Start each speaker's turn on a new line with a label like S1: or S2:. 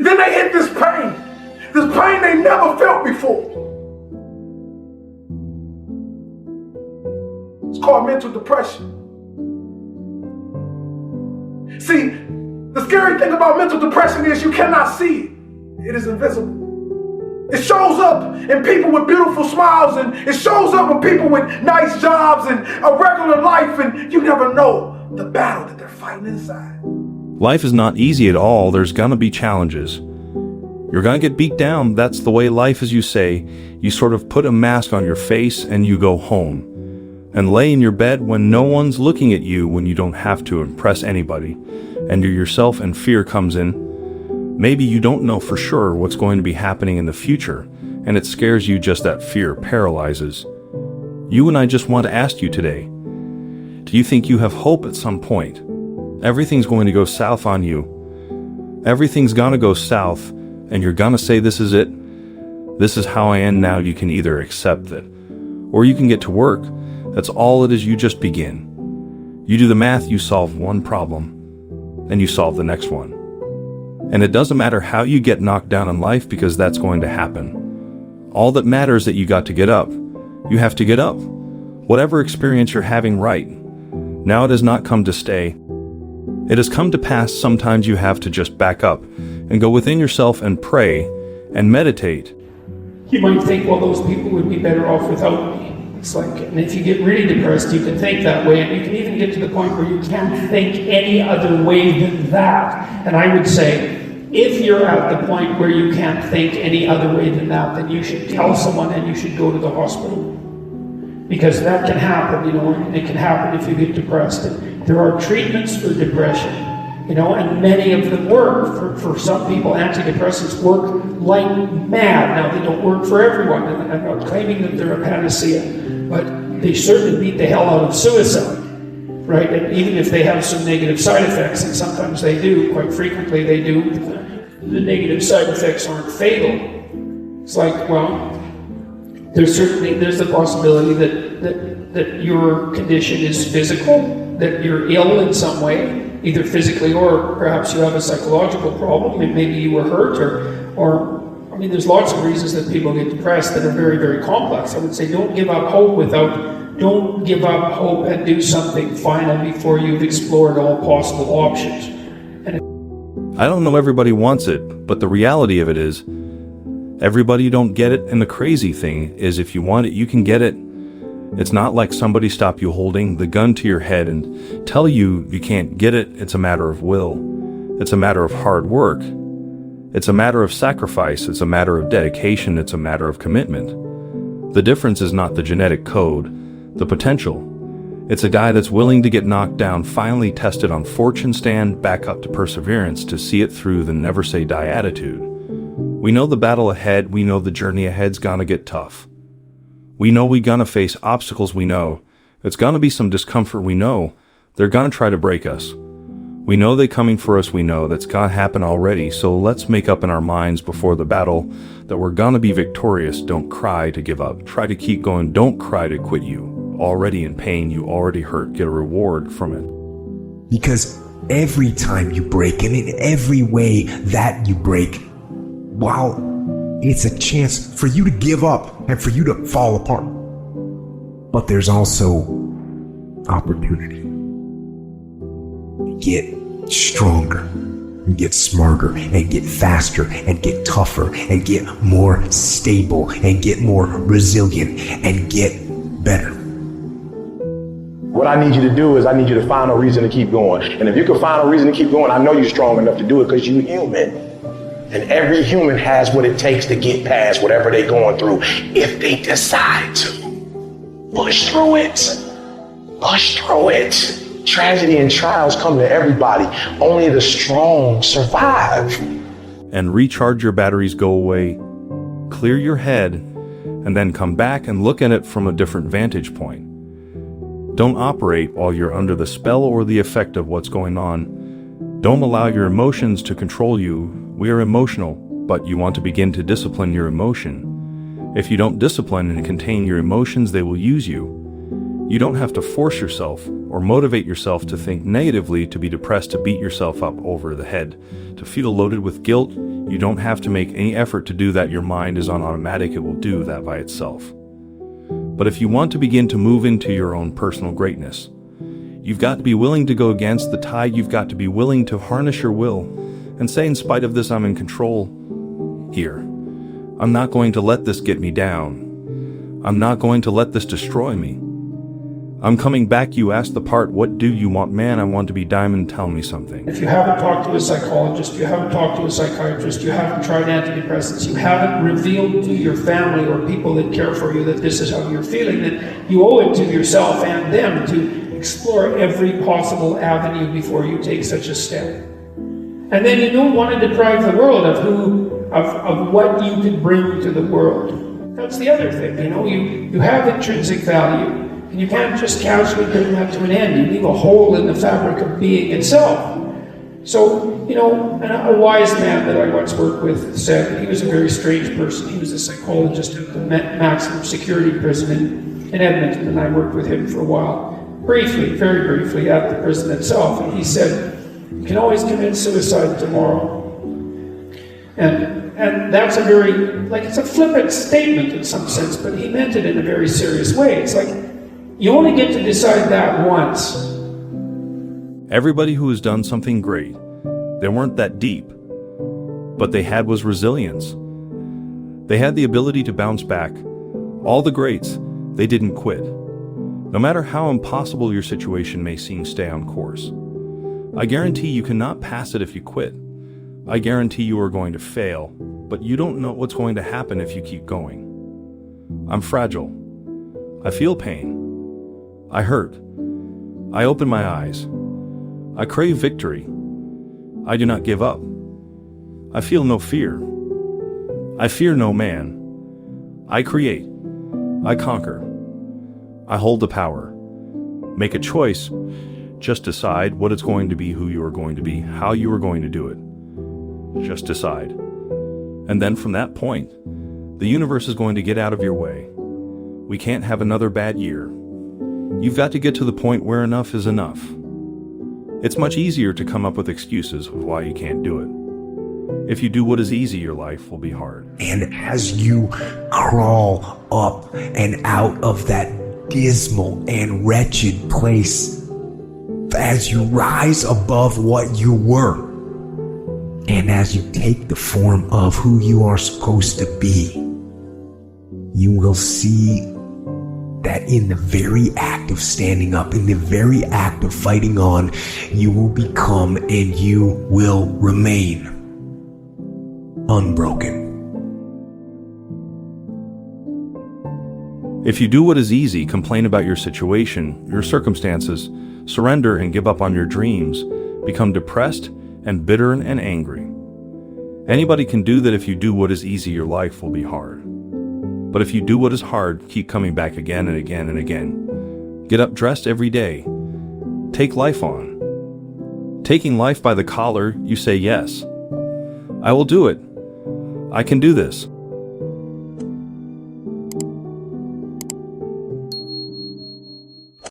S1: Then they hit this pain they never felt before. It's called mental depression. See, the scary thing about mental depression is you cannot see it. It is invisible. It shows up in people with beautiful smiles, and it shows up in people with nice jobs and a regular life, and you never know the battle that they're fighting inside.
S2: Life is not easy at all. There's gonna be challenges. You're gonna get beat down. That's the way life is, you say. You sort of put a mask on your face and you go home and lay in your bed when no one's looking at you, when you don't have to impress anybody, and you're yourself, and fear comes in. Maybe you don't know for sure what's going to be happening in the future, and it scares you. Just that fear paralyzes. You and I just want to ask you today, do you think you have hope at some point? Everything's going to go south on you. Everything's gonna go south, and you're gonna say, this is it. This is how I am now. You can either accept it, or you can get to work. That's all it is. You just begin. You do the math, you solve one problem, and you solve the next one. And it doesn't matter how you get knocked down in life, because that's going to happen. All that matters is that you got to get up. You have to get up. Whatever experience you're having right now, it has not come to stay. It has come to pass. Sometimes you have to just back up and go within yourself and pray and meditate.
S3: You might think, well, those people would be better off without me. It's like, and if you get really depressed, you can think that way, and you can even get to the point where you can't think any other way than that. And I would say, if you're at the point where you can't think any other way than that, then you should tell someone and you should go to the hospital. Because that can happen, and it can happen if you get depressed. And there are treatments for depression, and many of them work. For some people, antidepressants work like mad. Now, they don't work for everyone, and I'm not claiming that they're a panacea, but they certainly beat the hell out of suicide, right? And even if they have some negative side effects, and sometimes they do, quite frequently they do, the negative side effects aren't fatal. It's like, well, there's the possibility that your condition is physical, that you're ill in some way, either physically or perhaps you have a psychological problem, and maybe you were hurt, or there's lots of reasons that people get depressed that are very, very complex. I would say don't give up hope and do something final before you've explored all possible options.
S2: I don't know everybody wants it, but the reality of it is, everybody don't get it, and the crazy thing is, if you want it, you can get it. It's not like somebody stop you holding the gun to your head and tell you you can't get it. It's a matter of will. It's a matter of hard work. It's a matter of sacrifice. It's a matter of dedication. It's a matter of commitment. The difference is not the genetic code, the potential. It's a guy that's willing to get knocked down, finally tested on fortune, stand back up to perseverance, to see it through the never say die attitude. We know the battle ahead. We know the journey ahead's gonna get tough. We know we gonna face obstacles. We know it's gonna be some discomfort. We know they're gonna try to break us. We know they're coming for us. We know that's gonna happen already. So let's make up in our minds before the battle that we're gonna be victorious. Don't cry to give up. Try to keep going. Don't cry to quit. You already in pain. You already hurt. Get a reward from it.
S4: Because every time you break, and in every way that you break, wow, it's a chance for you to give up and for you to fall apart. But there's also opportunity. Get stronger, and get smarter, and get faster, and get tougher, and get more stable, and get more resilient, and get better.
S5: What I need you to do is I need you to find a reason to keep going. And if you can find a reason to keep going, I know you're strong enough to do it, because you're human. And every human has what it takes to get past whatever they're going through if they decide to. Push through it. Push through it. Tragedy and trials come to everybody. Only the strong survive.
S2: And recharge your batteries, go away, clear your head, and then come back and look at it from a different vantage point. Don't operate while you're under the spell or the effect of what's going on. Don't allow your emotions to control you. We are emotional, but you want to begin to discipline your emotion. If you don't discipline and contain your emotions, they will use you. You don't have to force yourself or motivate yourself to think negatively, to be depressed, to beat yourself up over the head, to feel loaded with guilt. You don't have to make any effort to do that. Your mind is on automatic. It will do that by itself. But if you want to begin to move into your own personal greatness, you've got to be willing to go against the tide. You've got to be willing to harness your will and say, in spite of this, I'm in control here. I'm not going to let this get me down. I'm not going to let this destroy me. I'm coming back. You asked the part, what do you want? Man, I want to be Diamond. Tell me something.
S3: If you haven't talked to a psychologist, you haven't talked to a psychiatrist, you haven't tried antidepressants, you haven't revealed to your family or people that care for you that this is how you're feeling, then you owe it to yourself and them to explore every possible avenue before you take such a step. And then you don't want to deprive the world of what you could bring to the world. That's the other thing, you have intrinsic value. And you can't just casually bring that to an end. You leave a hole in the fabric of being itself. So, and a wise man that I once worked with said, he was a very strange person. He was a psychologist at the maximum security prison in Edmonton, and I worked with him for a while. Briefly, very briefly, at the prison itself. And he said, you can always commit suicide tomorrow. And that's a very, it's a flippant statement in some sense, but he meant it in a very serious way. It's like, you only get to decide that once.
S2: Everybody who has done something great, they weren't that deep, but they had was resilience. They had the ability to bounce back. All the greats, they didn't quit. No matter how impossible your situation may seem, stay on course. I guarantee you cannot pass it if you quit. I guarantee you are going to fail, but you don't know what's going to happen if you keep going. I'm fragile. I feel pain. I hurt. I open my eyes. I crave victory. I do not give up. I feel no fear. I fear no man. I create. I conquer. I hold the power. Make a choice. Just decide what it's going to be, who you are going to be, how you are going to do it. Just decide. And then from that point, the universe is going to get out of your way. We can't have another bad year. You've got to get to the point where enough is enough. It's much easier to come up with excuses of why you can't do it. If you do what is easy, your life will be hard.
S4: And as you crawl up and out of that dismal and wretched place, as you rise above what you were, and as you take the form of who you are supposed to be, you will see that in the very act of standing up, in the very act of fighting on, you will become and you will remain unbroken.
S2: If you do what is easy, complain about your situation, your circumstances, surrender and give up on your dreams, become depressed and bitter and angry. Anybody can do that. If you do what is easy, your life will be hard. But if you do what is hard, keep coming back again and again and again. Get up dressed every day. Take life on. Taking life by the collar, you say yes. I will do it. I can do this.